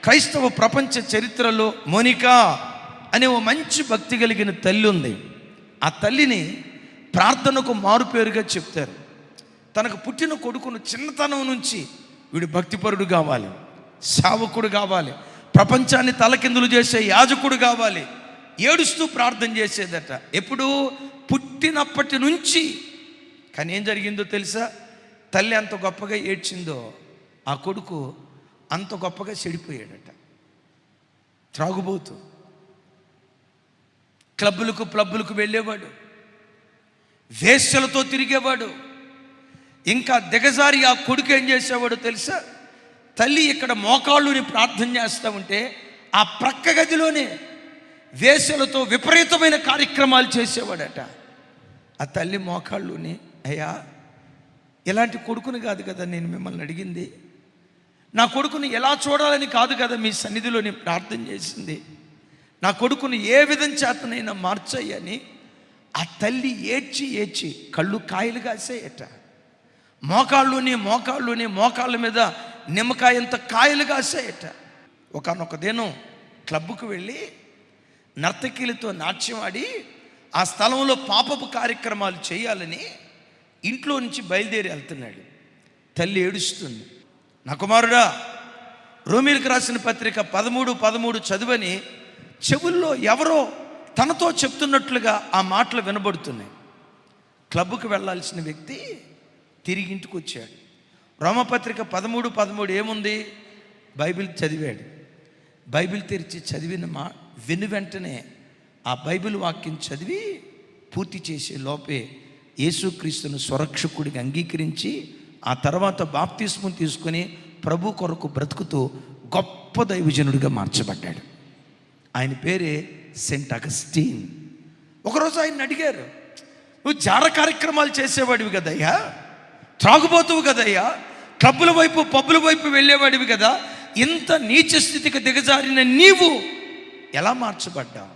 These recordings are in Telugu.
క్రైస్తవ ప్రపంచ చరిత్రలో మోనికా అనే ఓ మంచి భక్తి కలిగిన తల్లి ఉంది. ఆ తల్లిని ప్రార్థనకు మారుపేరుగా చెప్తారు. తనకు పుట్టిన కొడుకును చిన్నతనం నుంచి వీడు భక్తిపరుడు కావాలి, సేవకుడు కావాలి, ప్రపంచాన్ని తలకిందులు చేసే యాజకుడు కావాలి, ఏడుస్తూ ప్రార్థన చేసేదట. ఎప్పుడు? పుట్టినప్పటి నుంచి. కానీ ఏం జరిగిందో తెలుసా? తల్లి అంత గొప్పగా ఏడ్చిందో ఆ కొడుకు అంత గొప్పగా చెడిపోయాడట. త్రాగుబోతు, క్లబ్బులకు వెళ్ళేవాడు, వేశ్యలతో తిరిగేవాడు. ఇంకా దిగజారి ఆ కొడుకు ఏం చేసేవాడు తెలుసా? తల్లి ఇక్కడ మోకాళ్ళుని ప్రార్థన చేస్తూ ఉంటే ఆ ప్రక్క గదిలోనే వేశ్యలతో విపరీతమైన కార్యక్రమాలు చేసేవాడట. ఆ తల్లి మోకాళ్ళుని, అయ్యా ఇలాంటి కొడుకుని కాదు కదా నేను మిమ్మల్ని అడిగింది, నా కొడుకుని ఎలా చూడాలని కాదు కదా మీ సన్నిధిలో నేను ప్రార్థన చేసింది, నా కొడుకుని ఏ విధం చేతనైనా మార్చయ్యని ఆ తల్లి ఏడ్చి కళ్ళు కాయలు కాసేయట. మోకాళ్ళ మీద నిమ్మకాయంత కాయలు కాసాయట. ఒకనొక దినం క్లబ్కు వెళ్ళి నర్తకీలతో నాట్యం ఆడి ఆ స్థలంలో పాపపు కార్యక్రమాలు చేయాలని ఇంట్లో నుంచి బయలుదేరి వెళ్తున్నాడు. తల్లి ఏడుస్తుంది. నా కుమారుడా, రోమీలకు రాసిన పత్రిక 13:13 చదువని చెవుల్లో ఎవరో తనతో చెప్తున్నట్లుగా ఆ మాటలు వినబడుతున్నాయి. క్లబ్కు వెళ్ళాల్సిన వ్యక్తి తిరిగి ఇంటికి వచ్చాడు. రోమపత్రిక 13:13 ఏముంది? బైబిల్ చదివాడు. బైబిల్ తెరిచి చదివిన విను వెంటనే ఆ బైబిల్ వాక్యం చదివి పూర్తి చేసే లోపే యేసుక్రీస్తును స్వరక్షకుడిగా అంగీకరించి ఆ తర్వాత బాప్తిస్మం తీసుకొని ప్రభు కొరకు బ్రతుకుతూ గొప్ప దైవజనుడిగా మార్చబడ్డాడు. ఆయన పేరే సెయింట్ అగస్టీన్. ఒకరోజు ఆయన అడిగారు, నువ్వు జార కార్యక్రమాలు చేసేవాడివి కదయ్యా, త్రాగుబోతువు కదయ్యా, క్లబ్బుల వైపు పబ్బుల వైపు వెళ్ళేవాడివి కదా, ఇంత నీచ స్థితికి దిగజారిన నీవు ఎలా మార్చబడ్డావు?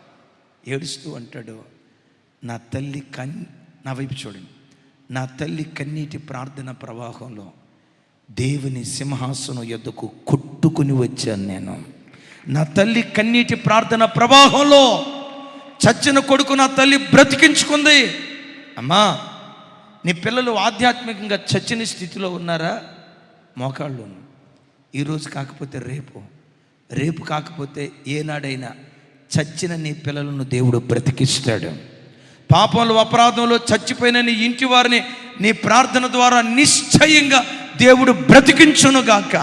ఏడుస్తూ అంటాడు, నా తల్లి నా వైపు చూడండి, నా తల్లి కన్నీటి ప్రార్థన ప్రవాహంలో దేవుని సింహాసనం యొద్దకు కొట్టుకుని వచ్చాను నేను. నా తల్లి కన్నీటి ప్రార్థన ప్రవాహంలో చచ్చిన కొడుకు నా తల్లి బ్రతికించుకుంది. అమ్మా, నీ పిల్లలు ఆధ్యాత్మికంగా చచ్చిన స్థితిలో ఉన్నారా? మోకాళ్ళు. ఈరోజు కాకపోతే రేపు కాకపోతే ఏనాడైనా చచ్చిన నీ పిల్లలను దేవుడు బ్రతికిస్తాడు. పాపంలో అపరాధంలో చచ్చిపోయిన నీ ఇంటి వారిని నీ ప్రార్థన ద్వారా నిశ్చయంగా దేవుడు బ్రతికించునుగాక.